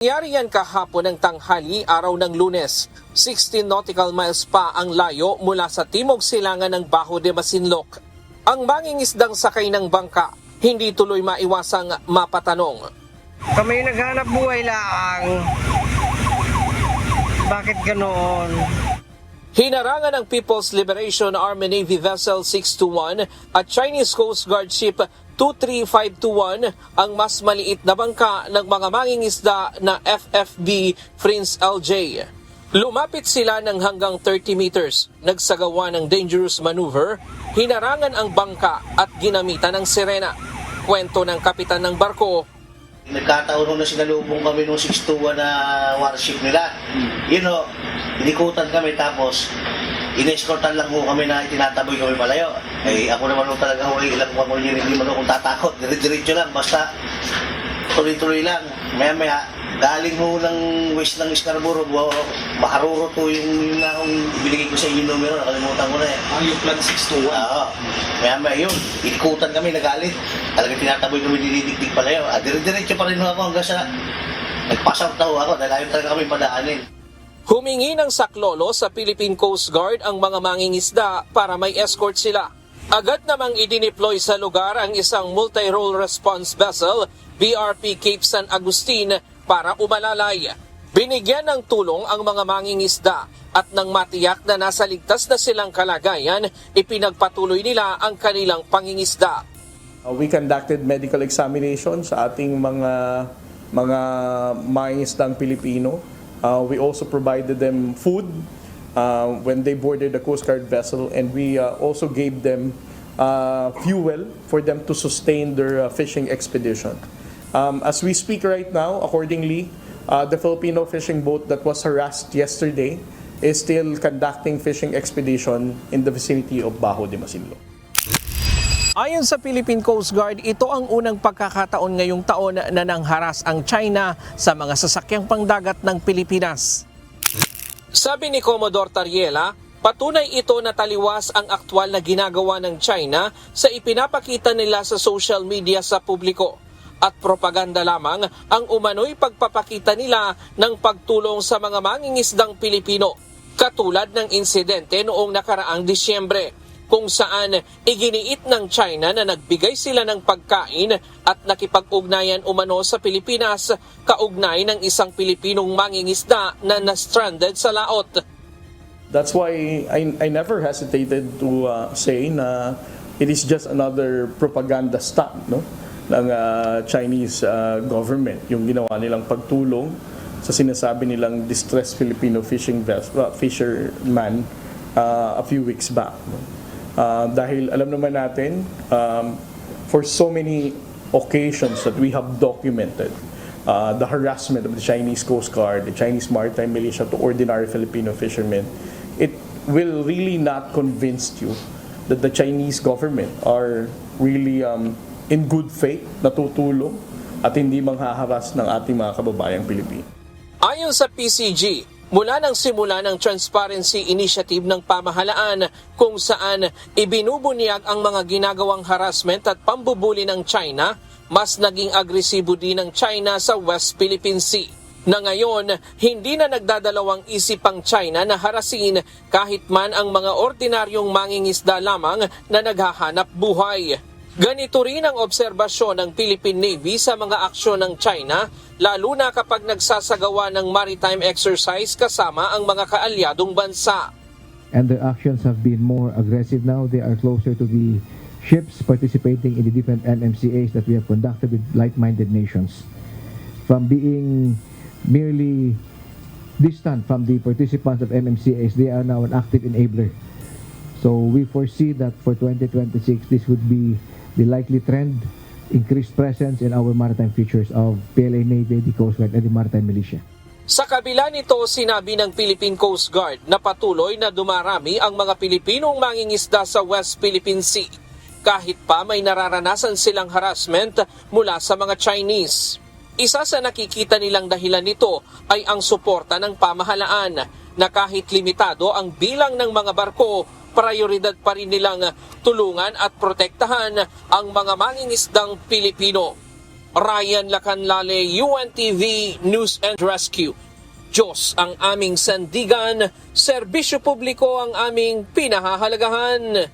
Nangyari yan kahapon ng tanghali araw ng Lunes. 16 nautical miles pa ang layo mula sa timog silangan ng Bajo de Masinloc. Ang mangingisdang sakay ng bangka, hindi tuloy maiwasang mapatanong. Kami naghanap buhay lang. Bakit ganoon? Hinarangan ng People's Liberation Army Navy Vessel 621 at Chinese Coast Guard Ship 23521 ang mas maliit na bangka ng mga mangingisda na FFB Prince LJ. Lumapit sila ng hanggang 30 meters, nagsagawa ng dangerous maneuver, hinarangan ang bangka at ginamitan ng sirena. Kwento ng kapitan ng barko, nagkataon na sinalubong kami nung 621 na warship nila. Inikutan kami tapos in-escortan lang ho kami na itinataboy kami palayo. Ako naman ho talaga ilang ko hindi man kung tatakot. Diretso lang, basta tuloy-tuloy lang. Maya-maya, galing ho ng west ng Scarborough, Maharuro to yung akong binigay ko sa inyo numero, nakalimutan ko na eh. Yung plan 621? Oo. Maya-maya yun, inikutan kami, nagalit. Talagang tinataboy kami, dinidigdig palayo. Diretso pa rin ho ako hanggang sa nagpasout na ho ako dahil ayaw talaga kami padaanin. humingi ng saklolo sa Philippine Coast Guard ang mga mangingisda para may escort sila. Agad namang idineploy sa lugar ang isang multi-role response vessel, BRP Cape San Agustin, para umalalay. Binigyan ng tulong ang mga mangingisda at nang matiyak na nasa ligtas na silang kalagayan, ipinagpatuloy nila ang kanilang pangingisda. We conducted medical examination sa ating mga mangingisdang Pilipino. We also provided them food when they boarded the Coast Guard vessel, and we also gave them fuel for them to sustain their fishing expedition. As we speak right now, accordingly, the Filipino fishing boat that was harassed yesterday is still conducting fishing expedition in the vicinity of Bajo de Masinloc. Ayon sa Philippine Coast Guard, ito ang unang pagkakataon ngayong taon na nangharas ang China sa mga sasakyang pangdagat ng Pilipinas. Sabi ni Commodore Tariela, patunay ito na taliwas ang aktwal na ginagawa ng China sa ipinapakita nila sa social media sa publiko. At propaganda lamang ang umano'y pagpapakita nila ng pagtulong sa mga mangingisdang Pilipino, katulad ng insidente noong nakaraang Disyembre, kung saan iginiit ng China na nagbigay sila ng pagkain at nakipag-ugnayan umano sa Pilipinas kaugnay ng isang Pilipinong mangingisda na na-stranded sa laot. That's why I never hesitated to say na it is just another propaganda stunt, no, ng Chinese government, yung ginawa nilang pagtulong sa sinasabi nilang distressed Filipino fisherman a few weeks back. No? Dahil alam naman natin, for so many occasions that we have documented the harassment of the Chinese Coast Guard, the Chinese Maritime Militia to ordinary Filipino fishermen, it will really not convince you that the Chinese government are really in good faith natutulong at hindi manghaharas ng ating mga kababayang Pilipino. Ayon sa PCG, mula ng simula ng Transparency Initiative ng pamahalaan kung saan ibinubunyag ang mga ginagawang harassment at pambubuli ng China, mas naging agresibo din ng China sa West Philippine Sea. Na ngayon, hindi na nagdadalawang isip ang China na harasin kahit man ang mga ordinaryong mangingisda lamang na naghahanap buhay. Ganito rin ang obserbasyon ng Philippine Navy sa mga aksyon ng China, lalo na kapag nagsasagawa ng maritime exercise kasama ang mga kaalyadong bansa. And their actions have been more aggressive now. They are closer to the ships participating in the different MMCAs that we have conducted with like-minded nations. From being merely distant from the participants of MMCAs, they are now an active enabler. So we foresee that for 2026, this would be the likely trend, increased presence in our maritime features of PLA Navy, the Coast Guard, and the Maritime Militia. Sa kabila nito, sinabi ng Philippine Coast Guard na patuloy na dumarami ang mga Pilipinong mangingisda sa West Philippine Sea, kahit pa may nararanasan silang harassment mula sa mga Chinese. Isa sa nakikita nilang dahilan nito ay ang suporta ng pamahalaan na kahit limitado ang bilang ng mga barko, prioridad pa rin nilang tulungan at protektahan ang mga mangingisdang Pilipino. Ryan Lacanlale, UNTV News and Rescue. Diyos ang aming sandigan, serbisyo publiko ang aming pinahahalagahan.